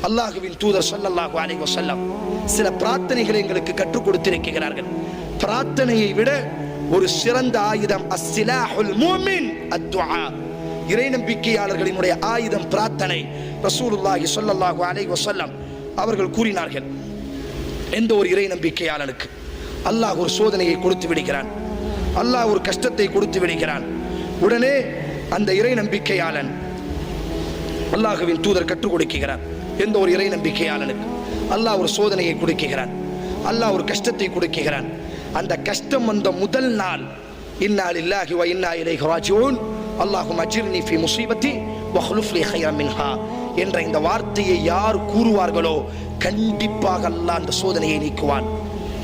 அல்லாஹ்வின் தூதர் ஸல்லல்லாஹு அலைஹி வஸல்லம் சில பிரார்த்தனைகளை எங்களுக்கு கற்றுக் கொடுத்திருக்கிறார்கள். பிரார்த்தனையை விட ஒரு சிறந்த ஆயுதம் அஸ்ஸிலாஹுல் முஃமின் அத்துஆ. இறை நம்பிக்கையாளர்களினுடைய ஆயுதம் பிரார்த்தனை. ரசூலுல்லாஹி ஸல்லல்லாஹு அலைஹி வஸல்லம் அவர்கள் கூறினார்கள், எந்த ஒரு இறை நம்பிக்கையாளனுக்கு அல்லாஹ் ஒரு சோதனையை கொடுத்து விடுகிறான், அல்லாஹ் ஒரு கஷ்டத்தை கொடுத்து விடுகிறான், உடனே அந்த இறை நம்பிக்கையாளன் அல்லாஹ்வின் தூதர் கற்றுக் கொடுக்கிறார், எந்த ஒரு இறை நம்பிக்கையாளனுக்கு அல்லாஹ் ஒரு சோதனையை கொடுக்கிறான், அல்லாஹ் ஒரு கஷ்டத்தை கொடுக்கிறான், அந்த கஷ்டம் வந்த முதல் நாள் இன்னா லில்லாஹி வ இன்னா இலைஹி ராஜிஊன் அல்லாஹும்ம அஜிர்னி ஃபீ முஸீபத்தி வஹ்லுஃப் லீ கைரன் மின்ஹா என்ற இந்த வார்த்தையை யார் கூறுவார்களோ கண்டிப்பாக அல்லாஹ் அந்த சோதனையை நீக்குவான்.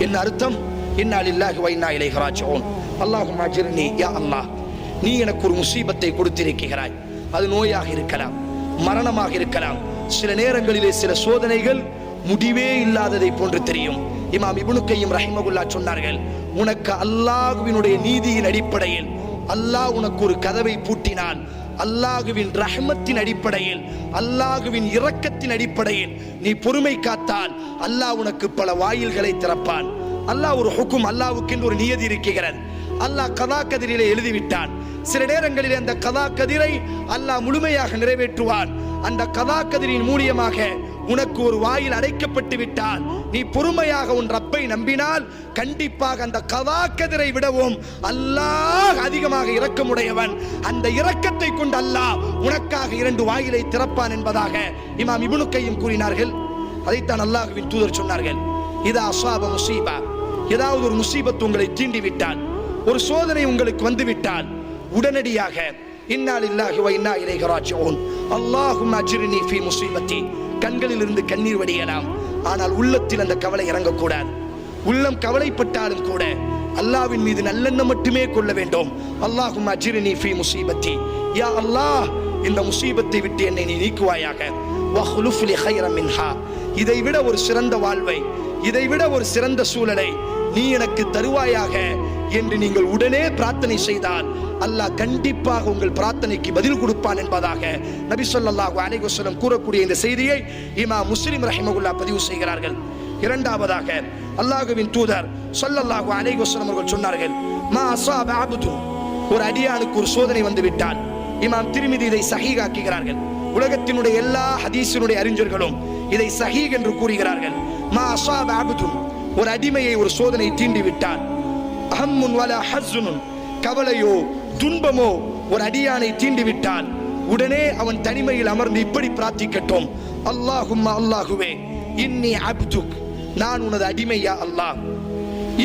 என்ன அர்த்தம்? இன்னா லில்லாஹி வ இன்னா இலைஹி ராஜிஊன் அல்லாஹும்ம அஜிர்னி, யா அல்லாஹ் நீ எனக்கு ஒரு முசீபத்தை கொடுத்திருக்கிறாய். அது நோயாக இருக்கலாம், மரணமாக இருக்கலாம், சில நேரங்களிலே சில சோதனைகள் முடிவே இல்லாததை போன்று தெரியும். இமாம் இப்னு கையிம் ரஹிமஹுல்லாஹ் சொன்னார்கள், உனக்கு அல்லாஹ்வினுடைய நீதியின் அடிப்படையில் அல்லாஹ் உனக்கு ஒரு கதவை பூட்டினான், அல்லாஹ்வின் ரஹ்மத்தின் அடிப்படையில் அல்லாஹ்வின் இரக்கத்தின் அடிப்படையில் நீ பொறுமை காத்தால் அல்லாஹ் உனக்கு பல வாயில்களை திறப்பான். அல்லாஹ் ஒரு ஹுக்கும், அல்லாஹ்வுக்கு ஒரு நியதி இருக்கிறது, அல்லாஹ் கதா கதிரிலே எழுதிவிட்டான். சில நேரங்களில் அந்த கதா கதிரை அல்லாஹ் முழுமையாக நிறைவேற்றுவான். அந்த கதா கதிரின் மூலியமாக உனக்கு ஒரு வாயில் அடைக்கப்பட்டு விட்டால் நீ பொறுமையாக உன் ரப்பை நம்பினால் கண்டிப்பாக அந்த கதா கதிரை விடவும் அல்லாஹ் அதிகமாக இரக்கமுடையவன். அந்த இரக்கத்தை கொண்டு அல்லாஹ் உனக்காக 2 வாயிலை திறப்பான் என்பதாக இமாம் இப்னு கையிம் கூறினார்கள். அதைத்தான் அல்லாஹ்வின் தூதர் சொன்னார்கள், இதா அஸாப முஸீபா, ஏதாவது ஒரு முசீபத் உங்களை தீண்டி விட்டால், ஒரு சோதனை உங்களுக்கு வந்து விட்டால் உடனடியாக இன்னா லில்லாஹி வ இன்னா இலைஹி ராஜிஊன் அல்லாஹும்ம அஜிர்னி ஃபீ முஸீபத்தி. கண்களிலிருந்து கண்ணீர் வடியலாம், ஆனால் உள்ளத்தில் அந்த கவலை இறங்கக்கூடாது. உள்ளம் கவலைப்பட்டாலும் கூட அல்லாஹ்வின் மீது நல்லெண்ணம் மட்டுமே கொள்ள வேண்டும். அல்லாஹும்ம அஜிர்னி ஃபீ முஸீபத்தி, யா அல்லாஹ் இந்த முசீபத்தை விட்டு என்னை நீ நீக்குவாயாக. வஹ்லுஃப் லி கைரன் மின்ஹா, இதை விட ஒரு சிறந்த வாழ்வை, இதை விட ஒரு சிறந்த சூழலை நீ எனக்கு தருவாயாக என்று நீங்கள் உடனே பிரார்த்தனை செய்தால் அல்லாஹ் கண்டிப்பாக உங்கள் பிரார்த்தனைக்கு பதில் கொடுப்பான் என்பதாக நபி ஸல்லல்லாஹு அலைஹி வஸல்லம் கூறக்கூடிய இந்த செய்தியை இமாம் முஸ்லிம் ரஹிமஹுல்லாஹ் பதிவு செய்கிறார்கள். இரண்டாவதாக அல்லாஹ்வின் தூதர் ஸல்லல்லாஹு அலைஹி வஸல்லம் அவர்கள் சொன்னார்கள், மா அஸாப அப்து, ஒரு அடியானுக்கு ஒரு சோதனை வந்து விட்டால், இமாம் திர்மிதி இதை சஹீஹ் ஆக்குகிறார்கள். உலகத்தினுடைய எல்லா ஹதீஸினுடைய அறிஞர்களும் இதை சஹீஹ் என்று கூறுகிறார்கள். மா அஸாப அப்து, ஒரு அடிமையை ஒரு சோதனை தீண்டி விட்டால், அஹம்முன் வலா ஹஸ்ஸுன், கவலையோ துன்பமோ ஒரு அடியானை தீண்டி விட்டால் உடனே அவன் தனிமையில் அமர்ந்து இப்படி பிரார்த்திக்கட்டும், அல்லாஹும்ம, அல்லாஹுவே, இன்னி அப்துக், நான் உனது அடிமை யா அல்லாஹ்,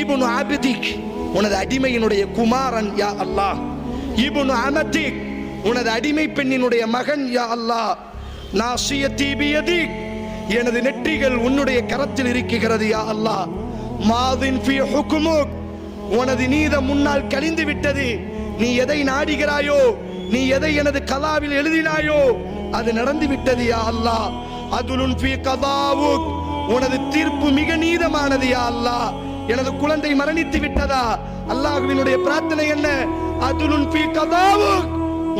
இப்னு அப்திக், உனது அடிமையினுடைய குமாரன் யா அல்லாஹ், இப்னு அமதிக், உனது அடிமை பெண்ணினுடைய மகன் யா அல்லாஹ், நாசியத்தி பியதிக், எனது நெற்றிகள் உன்னுடைய கரத்தில் இருக்கிறது யா அல்லாஹ், மாதின் ஃபீ ஹுக்முக், உனது நீதம் முன்னால் கழிந்து விட்டது, நீ எதை நாடுகிறாயோ, நீ எதை எனது கதாவில் எழுதினாயோ அது நடந்து விட்டது யா அல்லாஹ், அதுலுன் ஃபீ கதாவுக், உனது தீர்ப்பு மிக நீதமானது யா அல்லாஹ், எனது குழந்தை மரணித்து விட்டதா, அல்லாஹ்வினுடைய பிரார்த்தனை என்ன, அதுலுன் ஃபீ கதாவுக்,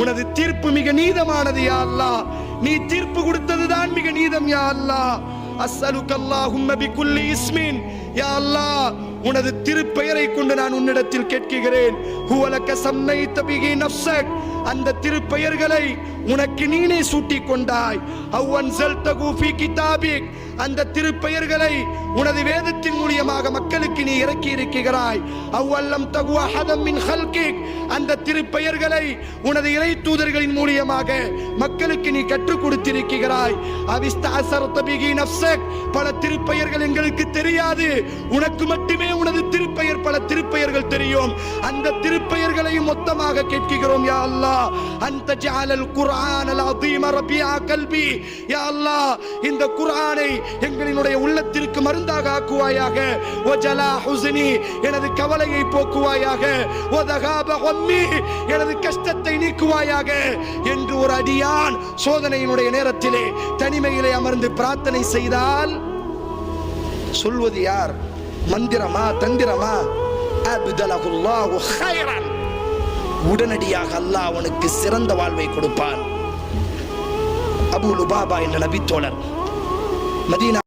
உனது தீர்ப்பு மிக நீதமானது யா அல்லாஹ், நீ தீர்ப்பு கொடுத்ததுதான் மிக நீதம் யா அல்லாஹ், அஸ்அலுக அல்லாஹும்ம பிகுல்லி இஸ்மின், யா அல்லாஹ் உனது திருப்பெயரை கொண்டு நான் உன்னிடத்தில் கேட்கிறேன், ஹுவலக சம்மைத பிஹி நஃப்ஸக், அந்த திருப்பெயர்களை உனக்கு நீனே சூட்டிக் கொண்டாய், அவ் அன்ஸல்தஹு ஃபீ கிதாபிக், அந்த திருப்பெயர்களை உனது வேதத்தின் மூலமாக மக்களுக்கு நீ இறக்கி இருக்கிறாய், அவ் அல்லம்தஹு அஹதம் மின் ஹல்கிக், அந்த திருப்பெயர்களை உனது இறை தூதர்களின் மூலமாக மக்களுக்கு நீ கற்றுக் கொடுத்திருக்கிறாய், அவிஸ்தஅஸர்த பிஹி நஃப்ஸக், பல திருப்பெயர்கள் எங்களுக்கு தெரியாது, உனக்கு மட்டுமே உனது திருப்பெயர் பல திருப்பெயர்கள் தெரியும், அந்த திருப்பெயர்களையும் மொத்தமாக கேட்கிறோம் யா அல்லாஹ், அன்த ஜஅலல் குர்ஆனல் அதீம ரபியா கல்பி, யா அல்லாஹ் இந்த குர்ஆனை எங்களுடைய உள்ளத்திற்கு மருந்தாக ஆக்குவாயாக, வஜலா ஹுஸ்னி, எனது கவலையை போக்குவாயாக, வதகாப ஹம்மி, எனது கஷ்டத்தை நீக்குவாயாக என்று ஒரு அடியான் சோதனையினுடைய நேரத்திலே தனிமையிலே அமர்ந்து பிரார்த்தனை செய்தால் சொல்வது யார்? மந்திரமா, தந்திரமா? அப்தலஹுல்லாஹு கைரன், உடனடியாக அல்லாஹ் அவனுக்கு சிறந்த வாழ்வை கொடுப்பான். அபூ லுபாபா என்ற நபி தோழர் மதீனா